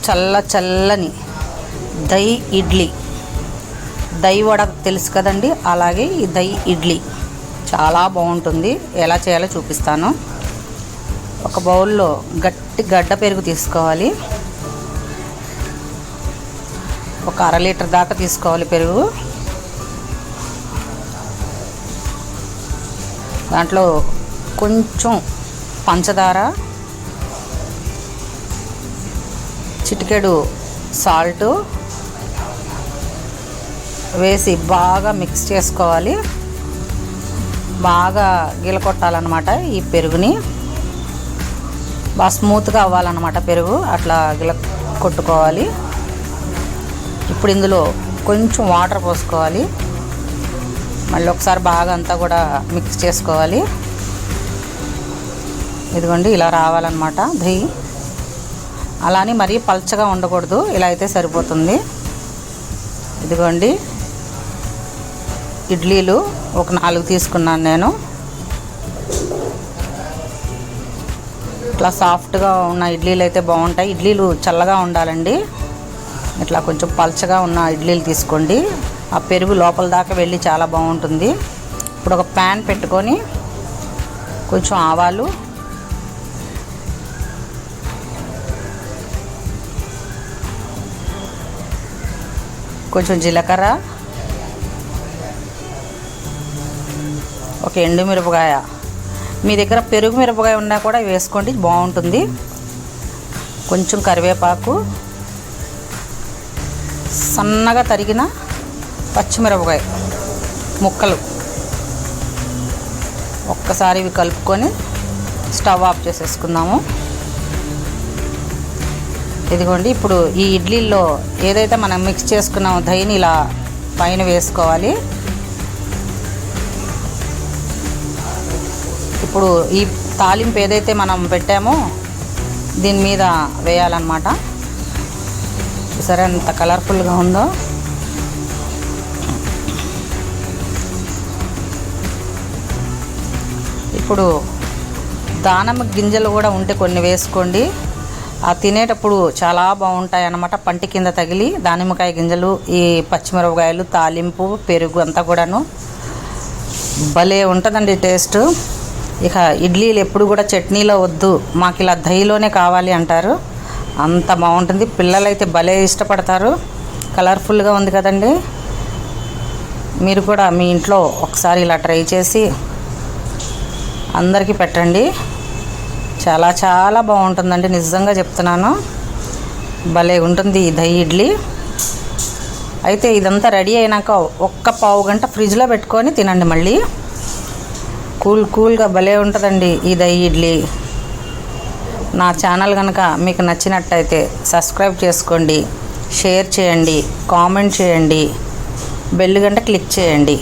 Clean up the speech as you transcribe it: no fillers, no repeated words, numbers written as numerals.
చల్లని దహి ఇడ్లీ, దహి వడ తెలుసు కదండి, అలాగే ఈ దహి ఇడ్లీ చాలా బాగుంటుంది. ఎలా చేయాలో చూపిస్తాను. ఒక బౌల్లో గట్టి గడ్డ పెరుగు తీసుకోవాలి. ఒక 1/2 లీటర్ దాకా తీసుకోవాలి పెరుగు. దాంట్లో కొంచెం పంచదార, చిటికెడు సాల్ట్ వేసి బాగా మిక్స్ చేసుకోవాలి. బాగా గిలకొట్టాలన్నమాట. ఈ పెరుగుని బాగా స్మూత్గా అవ్వాలన్నమాట. పెరుగు అట్లా కొట్టుకోవాలి. ఇప్పుడు ఇందులో కొంచెం వాటర్ పోసుకోవాలి. మళ్ళీ ఒకసారి బాగా అంతా కూడా మిక్స్ చేసుకోవాలి. ఇదిగోండి ఇలా రావాలన్నమాట దహి. అలానే మరీ పల్చగా ఉండకూడదు, ఇలా అయితే సరిపోతుంది. ఇదిగోండి ఇడ్లీలు ఒక 4 తీసుకున్నాను నేను. ఇట్లా సాఫ్ట్గా ఉన్న ఇడ్లీలు అయితే బాగుంటాయి. ఇడ్లీలు చల్లగా ఉండాలండి. ఇట్లా కొంచెం పల్చగా ఉన్న ఇడ్లీలు తీసుకోండి. ఆ పెరుగు లోపల దాకా వెళ్ళి చాలా బాగుంటుంది. ఇప్పుడు ఒక ప్యాన్ పెట్టుకొని కొంచెం ఆవాలు, కొంచెం జీలకర్ర, ఒక ఎండుమిరపకాయ, మీ దగ్గర పెరుగు మిరపకాయ ఉన్నా కూడా వేసుకోండి, బాగుంటుంది. కొంచెం కరివేపాకు, సన్నగా తరిగిన పచ్చిమిరపకాయ ముక్కలు. ఒక్కసారి ఇవి కలుపుకొని స్టవ్ ఆఫ్ చేసేసుకుందాము. ఇదిగోండి ఇప్పుడు ఈ ఇడ్లీల్లో ఏదైతే మనం మిక్స్ చేసుకున్నామో దహిని ఇలా పైన వేసుకోవాలి. ఇప్పుడు ఈ తాలింపు ఏదైతే మనం పెట్టామో దీని మీద వేయాలన్నమాట. సరే ఎంత కలర్ఫుల్గా ఉందో. ఇప్పుడు దానిమ్మ గింజలు కూడా ఉంటే కొన్ని వేసుకోండి. ఆ తినేటప్పుడు చాలా బాగుంటాయి అన్నమాట. పంటి కింద తగిలి దానిమ్మకాయ గింజలు, ఈ పచ్చిమిరపకాయలు, తాలింపు, పెరుగు అంతా కూడాను భలే ఉంటుందండి టేస్ట్. ఇక ఇడ్లీలు ఎప్పుడు కూడా చట్నీలో వద్దు, మాకు ఇలా దహిలోనే కావాలి అంటారు. అంత బాగుంటుంది. పిల్లలైతే భలే ఇష్టపడతారు. కలర్ఫుల్గా ఉంది కదండి. మీరు కూడా మీ ఇంట్లో ఒకసారి ఇలా ట్రై చేసి అందరికీ పెట్టండి. చాలా చాలా బాగుంటుందండి, నిజంగా చెప్తున్నాను. భలే ఉంటుంది ఈ దహి ఇడ్లీ. అయితే ఇదంతా రెడీ అయినాక ఒక్క పావు గంట ఫ్రిడ్జ్లో పెట్టుకొని తినండి. మళ్ళీ కూల్గా భలే ఉంటుందండి ఈ దహి ఇడ్లీ. నా ఛానల్ కనుక మీకు నచ్చినట్టయితే సబ్స్క్రైబ్ చేసుకోండి, షేర్ చేయండి, కామెంట్ చేయండి, బెల్ గంట క్లిక్ చేయండి.